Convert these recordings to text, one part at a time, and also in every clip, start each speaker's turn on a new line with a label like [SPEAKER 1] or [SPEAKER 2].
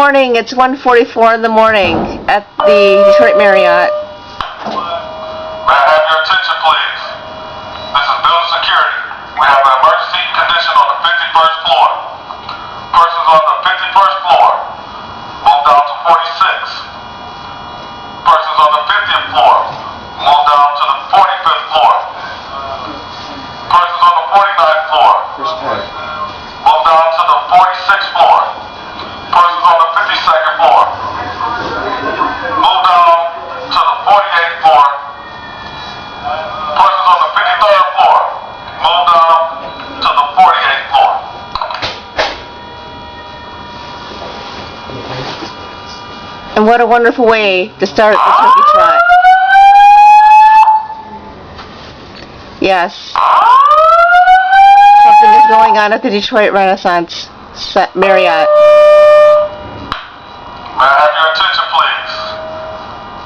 [SPEAKER 1] morning. It's 1:44 in the morning at the Detroit Marriott.
[SPEAKER 2] May I have your attention, please? This is building security. We have an emergency condition on the 51st floor. Persons on the 51st floor, move down to 46. Persons on the 50th floor, move down to the 45th floor. Persons on the 49th floor, move down to the 46th floor. Persons on the 52nd floor, move down to the 48th floor. Persons on the 53rd floor, move down to the 48th floor.
[SPEAKER 1] And what a wonderful way to start the Turkey Trot. Yes. Something is going on at the Detroit Renaissance Marriott.
[SPEAKER 2] May I have your attention, please?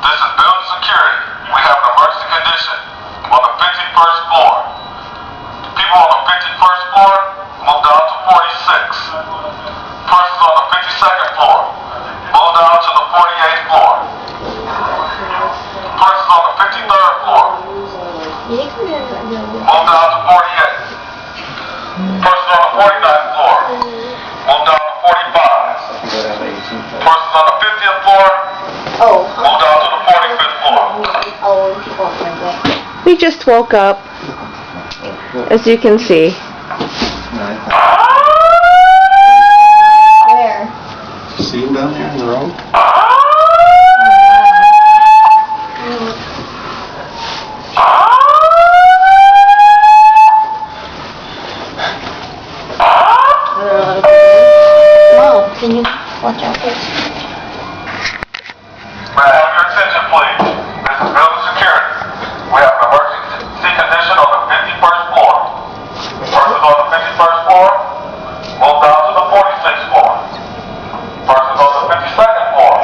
[SPEAKER 2] This is building security. We have an emergency condition on the 51st floor. People on the 51st floor, move down to 46. Persons on the 52nd floor, move down to the 48th floor. Persons on the 53rd floor, move down to 48. Persons on the 49th floor, move down to 45. Persons on the 50th floor, move down to the 45th floor.
[SPEAKER 1] We just woke up, as you can see.
[SPEAKER 3] Where?
[SPEAKER 4] See him down there in the road?
[SPEAKER 3] Mom, can you watch out please?
[SPEAKER 2] May I have your attention, please? This is building security. We have an emergency condition on the 51st floor. Persons on the 51st floor, move down to the 46th floor. Persons on the 52nd floor,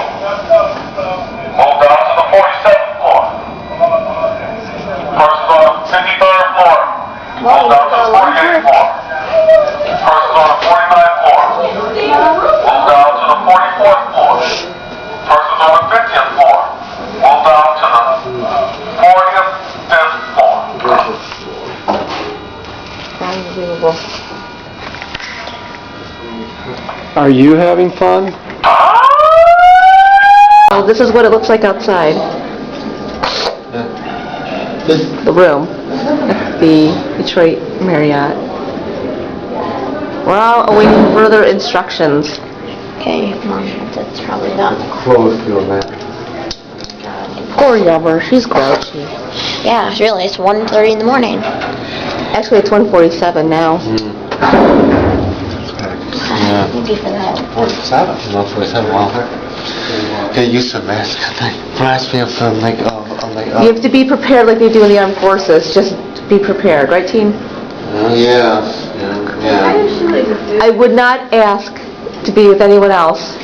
[SPEAKER 2] move down to the 47th floor. Persons on the 53rd floor, move down to the 48th floor. Persons on the 49th floor, move down to the 44th floor. Persons on the 50th floor, move down to the 45th floor.
[SPEAKER 1] Unbelievable.
[SPEAKER 4] Are you having fun?
[SPEAKER 1] Oh, this is what it looks like outside. The room at the Detroit Marriott. We're all awaiting further instructions.
[SPEAKER 3] Okay, Mom, that's probably done.
[SPEAKER 4] Close doing that.
[SPEAKER 1] Poor Yummer, she's grouchy.
[SPEAKER 3] Yeah, really, it's 1:30 in the morning.
[SPEAKER 1] Actually, it's 1:47 now.
[SPEAKER 4] Yeah.
[SPEAKER 3] Maybe for that.
[SPEAKER 4] 47? Not 47, wow. Get used to mask thing. Reminds me of
[SPEAKER 1] You have to be prepared like they do in the armed forces. Just be prepared, right, team?
[SPEAKER 4] Yeah.
[SPEAKER 1] I would not ask to be with anyone else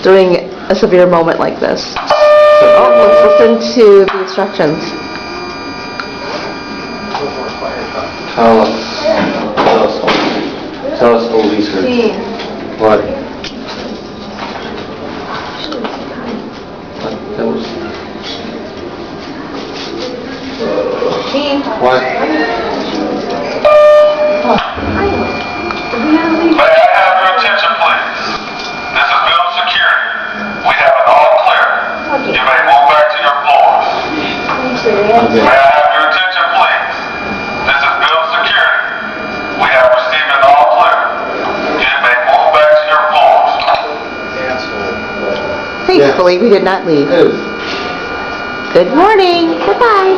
[SPEAKER 1] during a severe moment like this. Oh, let's listen to the instructions.
[SPEAKER 4] Tell us all these words. What? That was... What?
[SPEAKER 2] May I have your attention, please? This is building security. We have it all clear. You may move back to your floors. May I have your attention, please? This is building security. We have received it all clear. You may move back to your floors.
[SPEAKER 1] Thankfully, we did not leave. Good morning. Bye-bye.